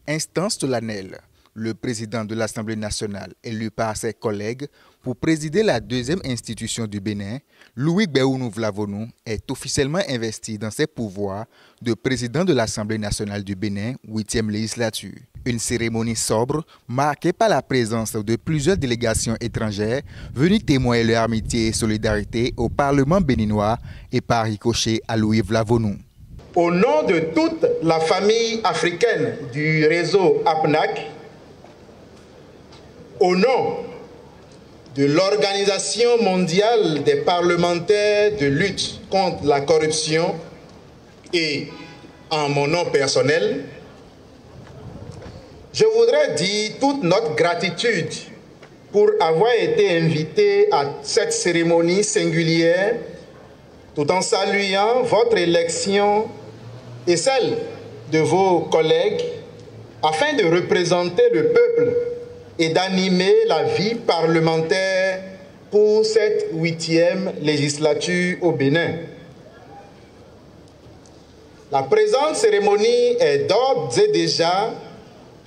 Instance solennelle. Le président de l'Assemblée nationale, élu par ses collègues pour présider la deuxième institution du Bénin, Louis Gbéhounou Vlavonou, est officiellement investi dans ses pouvoirs de président de l'Assemblée nationale du Bénin, 8e législature. Une cérémonie sobre, marquée par la présence de plusieurs délégations étrangères venues témoigner leur amitié et solidarité au Parlement béninois et par ricochet à Louis Vlavonou. Au nom de toute la famille africaine du réseau APNAC, au nom de l'Organisation mondiale des parlementaires de lutte contre la corruption et en mon nom personnel, je voudrais dire toute notre gratitude pour avoir été invité à cette cérémonie singulière, tout en saluant votre élection et celle de vos collègues, afin de représenter le peuple et d'animer la vie parlementaire pour cette 8e législature au Bénin. La présente cérémonie est d'ores et déjà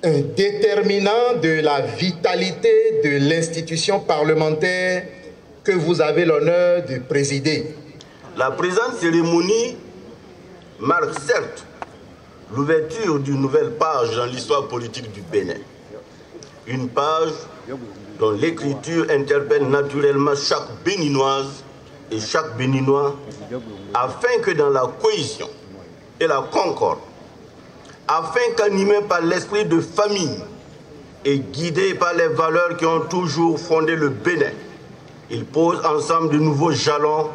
un déterminant de la vitalité de l'institution parlementaire que vous avez l'honneur de présider. La présente cérémonie marque certes l'ouverture d'une nouvelle page dans l'histoire politique du Bénin. Une page dont l'écriture interpelle naturellement chaque Béninoise et chaque Béninois, afin que dans la cohésion et la concorde, afin qu'animé par l'esprit de famille et guidé par les valeurs qui ont toujours fondé le Bénin, ils posent ensemble de nouveaux jalons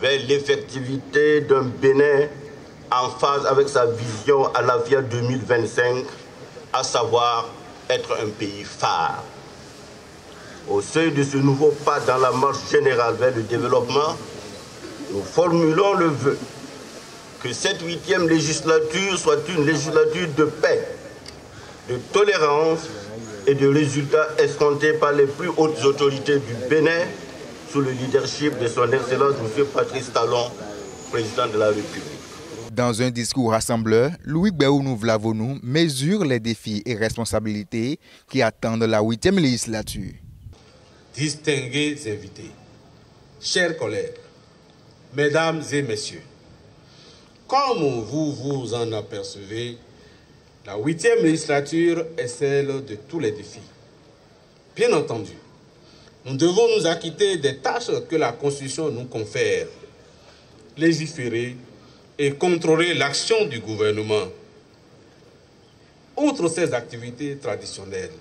vers l'effectivité d'un Bénin en phase avec sa vision à l'horizon 2025, à savoir être un pays phare. Au seuil de ce nouveau pas dans la marche générale vers le développement, nous formulons le vœu que cette 8e législature soit une législature de paix, de tolérance et de résultats escomptés par les plus hautes autorités du Bénin sous le leadership de son Excellence M. Patrice Talon, président de la République. Dans un discours rassembleur, Louis Gbéhounou Vlavonou mesure les défis et responsabilités qui attendent la 8e législature. Distingués invités, chers collègues, mesdames et messieurs, comme vous vous en apercevez, la 8e législature est celle de tous les défis. Bien entendu, nous devons nous acquitter des tâches que la Constitution nous confère, légiférer et contrôler l'action du gouvernement. Outre ces activités traditionnelles,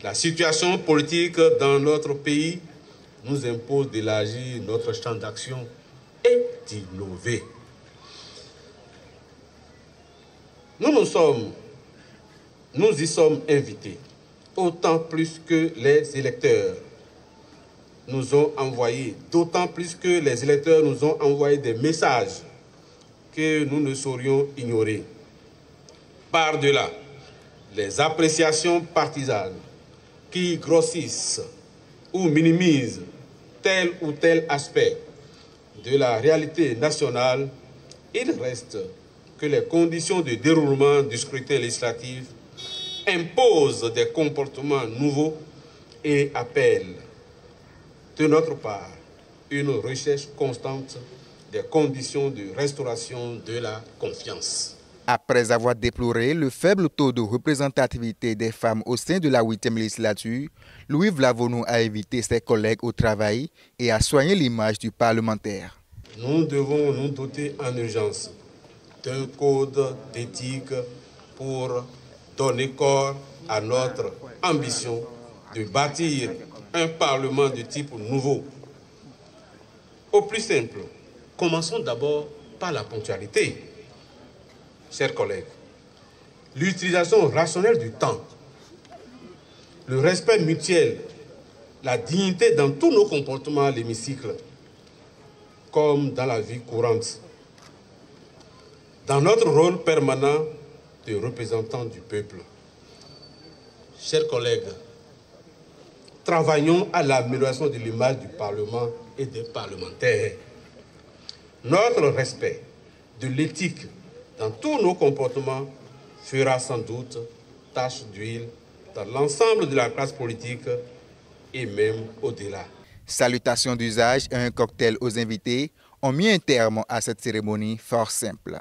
la situation politique dans notre pays nous impose d'élargir notre champ d'action et d'innover. Nous y sommes invités, autant plus que les électeurs nous ont envoyé, d'autant plus que les électeurs nous ont envoyé des messages que nous ne saurions ignorer. Par-delà les appréciations partisanes qui grossissent ou minimisent tel ou tel aspect de la réalité nationale, il reste que les conditions de déroulement du scrutin législatif imposent des comportements nouveaux et appellent de notre part une recherche constante des conditions de restauration de la confiance. Après avoir déploré le faible taux de représentativité des femmes au sein de la 8e législature, Louis Vlavonou a invité ses collègues au travail et à soigner l'image du parlementaire. Nous devons nous doter en urgence d'un code d'éthique pour donner corps à notre ambition de bâtir un parlement de type nouveau. Au plus simple, commençons d'abord par la ponctualité. Chers collègues, l'utilisation rationnelle du temps, le respect mutuel, la dignité dans tous nos comportements à l'hémicycle, comme dans la vie courante, dans notre rôle permanent de représentant du peuple. Chers collègues, travaillons à l'amélioration de l'image du Parlement et des parlementaires. Notre respect de l'éthique dans tous nos comportements fera sans doute tache d'huile dans l'ensemble de la classe politique et même au-delà. Salutations d'usage et un cocktail aux invités ont mis un terme à cette cérémonie fort simple.